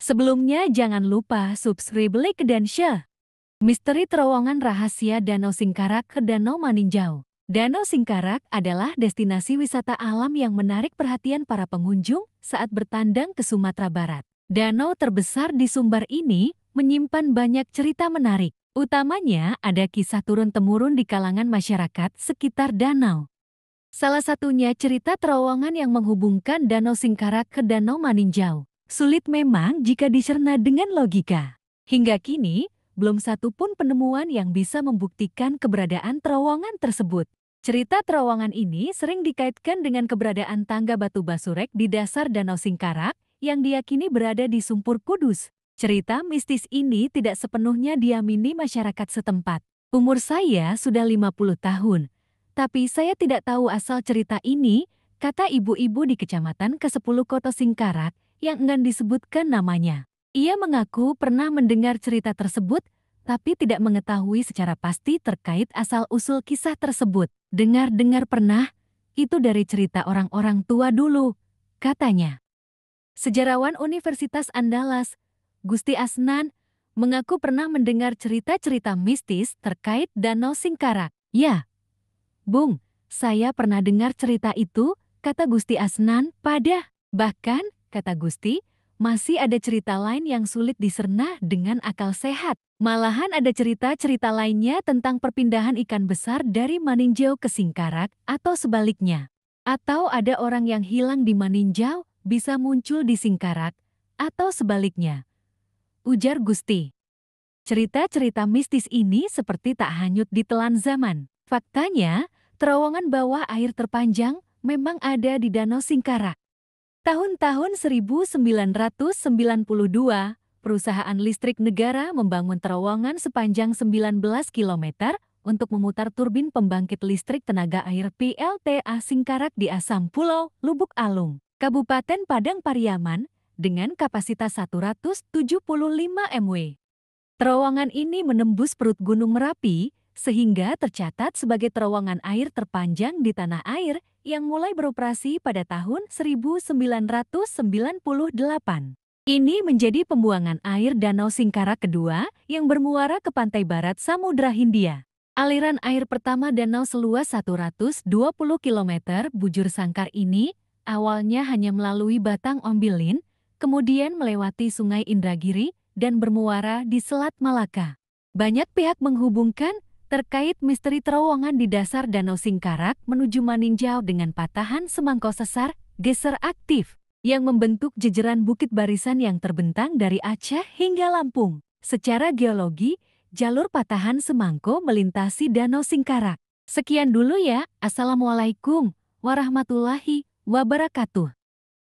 Sebelumnya jangan lupa subscribe, like, dan share. Misteri terowongan rahasia Danau Singkarak ke Danau Maninjau. Danau Singkarak adalah destinasi wisata alam yang menarik perhatian para pengunjung saat bertandang ke Sumatera Barat. Danau terbesar di Sumbar ini menyimpan banyak cerita menarik. Utamanya ada kisah turun-temurun di kalangan masyarakat sekitar danau. Salah satunya cerita terowongan yang menghubungkan Danau Singkarak ke Danau Maninjau. Sulit memang jika dicerna dengan logika. Hingga kini, belum satu pun penemuan yang bisa membuktikan keberadaan terowongan tersebut. Cerita terowongan ini sering dikaitkan dengan keberadaan tangga batu basurek di dasar Danau Singkarak yang diyakini berada di Sumpur Kudus. Cerita mistis ini tidak sepenuhnya diamini masyarakat setempat. Umur saya sudah 50 tahun. Tapi saya tidak tahu asal cerita ini, kata ibu-ibu di Kecamatan ke-10 Kota Singkarak yang enggan disebutkan namanya. Ia mengaku pernah mendengar cerita tersebut, tapi tidak mengetahui secara pasti terkait asal-usul kisah tersebut. Dengar-dengar pernah, itu dari cerita orang-orang tua dulu, katanya. Sejarawan Universitas Andalas, Gusti Asnan, mengaku pernah mendengar cerita-cerita mistis terkait Danau Singkarak. Ya, Bung, saya pernah dengar cerita itu, kata Gusti Asnan. Bahkan, kata Gusti, masih ada cerita lain yang sulit dicerna dengan akal sehat. Malahan ada cerita-cerita lainnya tentang perpindahan ikan besar dari Maninjau ke Singkarak atau sebaliknya. Atau ada orang yang hilang di Maninjau bisa muncul di Singkarak atau sebaliknya, ujar Gusti. Cerita-cerita mistis ini seperti tak hanyut ditelan zaman. Faktanya, terowongan bawah air terpanjang memang ada di Danau Singkarak. Tahun-tahun 1992, perusahaan listrik negara membangun terowongan sepanjang 19 km untuk memutar turbin pembangkit listrik tenaga air PLTA Singkarak di Asam Pulau, Lubuk Alung, Kabupaten Padang Pariaman, dengan kapasitas 175 MW. Terowongan ini menembus perut Gunung Merapi, sehingga tercatat sebagai terowongan air terpanjang di tanah air yang mulai beroperasi pada tahun 1998. Ini menjadi pembuangan air Danau Singkarak kedua yang bermuara ke pantai barat Samudra Hindia. Aliran air pertama danau seluas 120 km bujur sangkar ini awalnya hanya melalui Batang Ombilin, kemudian melewati Sungai Indragiri dan bermuara di Selat Malaka. Banyak pihak menghubungkan terkait misteri terowongan di dasar Danau Singkarak menuju Maninjau dengan patahan semangko sesar geser aktif yang membentuk jejeran bukit barisan yang terbentang dari Aceh hingga Lampung. Secara geologi, jalur patahan semangko melintasi Danau Singkarak. Sekian dulu ya. Assalamualaikum warahmatullahi wabarakatuh.